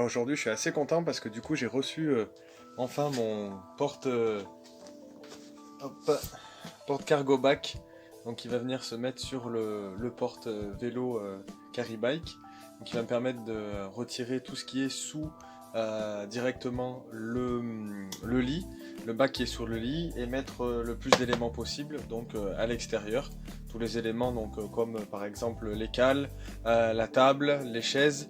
Aujourd'hui je suis assez content parce que du coup j'ai reçu enfin mon porte cargo bag, donc qui va venir se mettre sur le porte vélo carry bike, donc qui va me permettre de retirer tout ce qui est sous directement le lit, le bac qui est sur le lit, et mettre le plus d'éléments possible donc à l'extérieur. Tous les éléments donc comme par exemple les cales, la table, les chaises,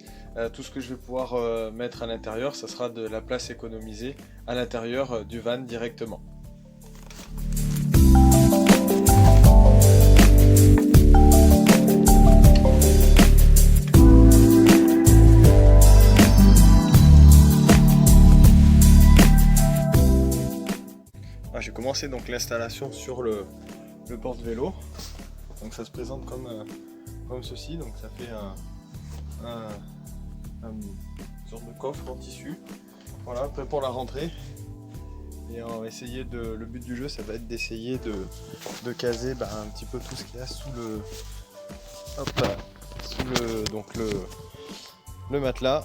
tout ce que je vais pouvoir mettre à l'intérieur, ça sera de la place économisée à l'intérieur du van directement. J'ai commencé donc l'installation sur le porte-vélo. Donc ça se présente comme ceci, donc ça fait une sorte de coffre en tissu. Voilà, prêt pour la rentrée. Et on va essayer le but du jeu, ça va être d'essayer de caser un petit peu tout ce qu'il y a sous le matelas.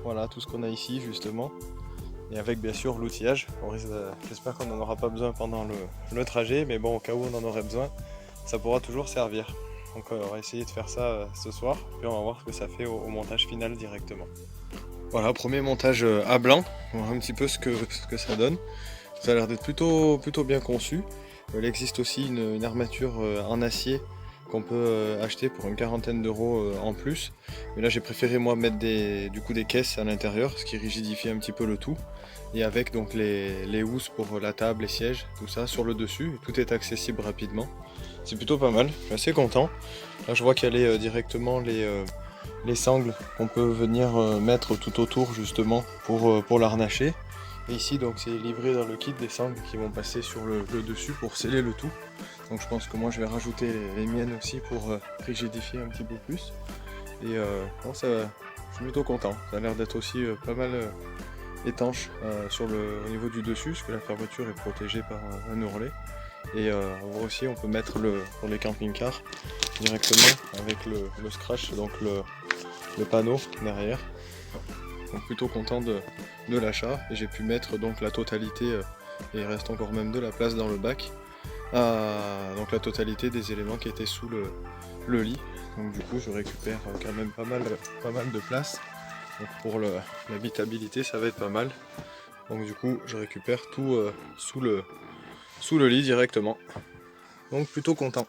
Voilà, tout ce qu'on a ici justement. Et avec bien sûr l'outillage. J'espère qu'on n'en aura pas besoin pendant le trajet, mais bon, au cas où on en aurait besoin, ça pourra toujours servir. Donc on va essayer de faire ça ce soir, puis on va voir ce que ça fait au montage final directement. Voilà, premier montage à blanc, on va voir un petit peu ce que ça donne. Ça a l'air d'être plutôt bien conçu. Il existe aussi une armature en acier qu'on peut acheter pour une quarantaine d'euros en plus. Mais là j'ai préféré moi mettre des caisses à l'intérieur, ce qui rigidifie un petit peu le tout. Et avec donc les housses pour la table, les sièges, tout ça sur le dessus. Et tout est accessible rapidement. C'est plutôt pas mal, je suis assez content. Là je vois qu'il y a directement les sangles qu'on peut venir mettre tout autour justement pour l'arnacher. Et ici donc c'est livré dans le kit des sangles qui vont passer sur le dessus pour sceller le tout. Donc je pense que moi je vais rajouter les miennes aussi pour rigidifier un petit peu plus. Et bon, je suis plutôt content, ça a l'air d'être aussi pas mal étanche au niveau du dessus, parce que la fermeture est protégée par un ourlet. Et on voit aussi on peut mettre pour les camping-cars directement avec le scratch, donc le panneau derrière. Donc plutôt content de l'achat, et j'ai pu mettre donc la totalité, et il reste encore même de la place dans le bac, donc la totalité des éléments qui étaient sous le lit. Donc du coup je récupère quand même pas mal de place. Donc pour l'habitabilité ça va être pas mal. Donc du coup je récupère tout sous le lit directement. Donc plutôt content.